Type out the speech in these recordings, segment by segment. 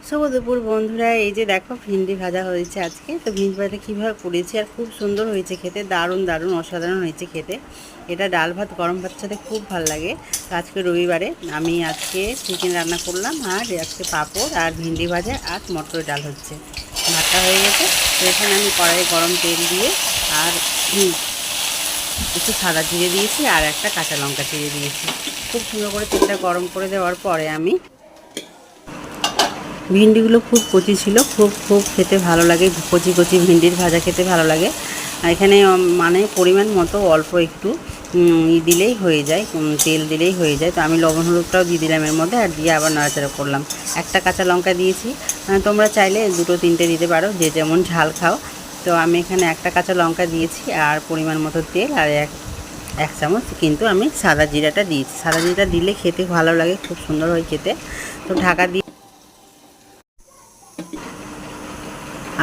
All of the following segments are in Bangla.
শুভ দুপুর বন্ধুরা। এই যে দেখো ভিন্ডি ভাজা হয়েছে আজকে। তো ভিন্ডি ভাজা কীভাবে করেছি আর খুব সুন্দর হয়েছে খেতে, দারুণ দারুণ অসাধারণ হয়েছে খেতে। এটা ডাল ভাত গরম ভাতের সাথে খুব ভালো লাগে। তো আজকে রবিবারে আমি আজকে চিকেন রান্না করলাম, আর আজকে পাঁপড় আর ভিন্ডি ভাজা আর মটর ডাল হচ্ছে। ভাতটা হয়ে গেছে। তো এখানে আমি কড়াইয়ে গরম তেল দিয়ে আর একটু সাদা জিরে দিয়েছি আর একটা কাঁচা লঙ্কা চিড়ে দিয়েছি। খুব সুন্দর করে তেলটা গরম করে দেওয়ার পরে আমি ভিন্ডিগুলো খুব কচি ছিল, খুব খুব খেতে ভালো লাগে। কচি কচি ভিন্ডির ভাজা খেতে ভালো লাগে। আর এখানে মানে পরিমাণ মতো অল্প একটু দিলেই হয়ে যায়, তেল দিলেই হয়ে যায়। তো আমি লবণ হলুদটাও দিয়ে দিলাম এর মধ্যে, আর দিয়ে আবার নাড়াচাড়া করলাম। একটা কাঁচা লঙ্কা দিয়েছি, তোমরা চাইলে দুটো তিনটে দিতে পারো, যে যেমন ঝাল খাও। তো আমি এখানে একটা কাঁচা লঙ্কা দিয়েছি আর পরিমাণ মতো তেল আর এক চামচ কিন্তু আমি সাদা জিরাটা দিয়েছি। সাদা জিরাটা দিলে খেতে ভালো লাগে, খুব সুন্দর হয় খেতে। তো ঢাকা দিয়ে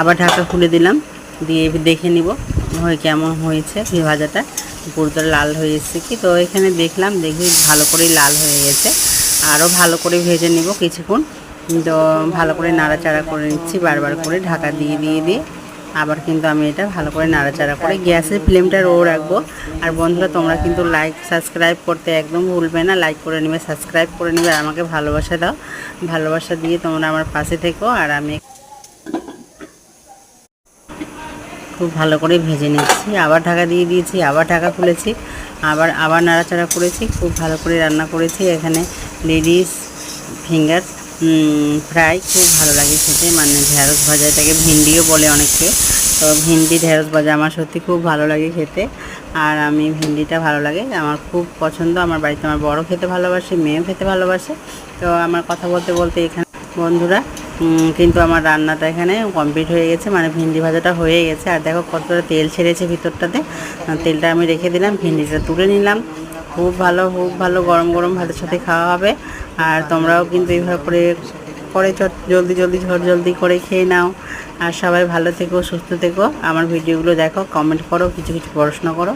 আবার ঢাকা খুলে দিলাম, দিয়ে দেখে নিব কেমন হয়েছে ভাজাটা, পুরোটা লাল হয়ে এসেছে কি। তো এখানে দেখি ভালো করে লাল হয়ে গেছে। আরও ভালো করে ভেজে নিব কিছুক্ষণ। তো ভালো করে নাড়াচাড়া করে নিচ্ছি, বারবার করে ঢাকা দিয়ে দিয়ে আবার কিন্তু আমি এটা ভালো করে নাড়াচাড়া করে গ্যাসের ফ্লেমটা লো রাখবো। আর বন্ধুরা, তোমরা কিন্তু লাইক সাবস্ক্রাইব করতে একদম ভুলবে না। লাইক করে নেবে, সাবস্ক্রাইব করে নেবে, আর আমাকে ভালোবাসা দাও। ভালোবাসা দিয়ে তোমরা আমার পাশে থেকো। আর আমি খুব ভালো করে ভেজে নিচ্ছি, আবার ঢাকা দিয়ে দিয়েছি, আবার ঢাকা খুলেছি, আবার নাড়াচাড়া করেছি, খুব ভালো করে রান্না করেছি। এখানে লেডিস ফিঙ্গার ফ্রাই খুব ভালো লাগে খেতে, মানে ঢেঁড়স ভাজা, এটাকে ভিন্ডিও বলে অনেকে। তো ভিন্ডি ঢেঁড়স ভাজা আমার সত্যি খুব ভালো লাগে খেতে। আর আমি ভিন্ডিটা ভালো লাগে, আমার খুব পছন্দ। আমার বাড়িতে আমার বড় খেতে ভালোবাসে, মেয়েও খেতে ভালোবাসে। তো আমার কথা বলতে বলতে এখানে বন্ধুরা কিন্তু আমার রান্নাটা এখানে কমপ্লিট হয়ে গেছে, মানে ভিন্ডি ভাজাটা হয়ে গেছে। আর দেখো কতটা তেল ছেড়েছে ভিতরটাতে। তেলটা আমি রেখে দিলাম, ভিন্ডিটা তুলে নিলাম। খুব ভালো, খুব ভালো গরম গরম ভাতের সাথে খাওয়া হবে। আর তোমরাও কিন্তু এইভাবে করে করে জলদি জলদি জলদি করে খেয়ে নাও। আর সবাই ভালো থেকো, সুস্থ থেকো। আমার ভিডিওগুলো দেখো, কমেন্ট করো, কিছু কিছু পড়াশোনা করো।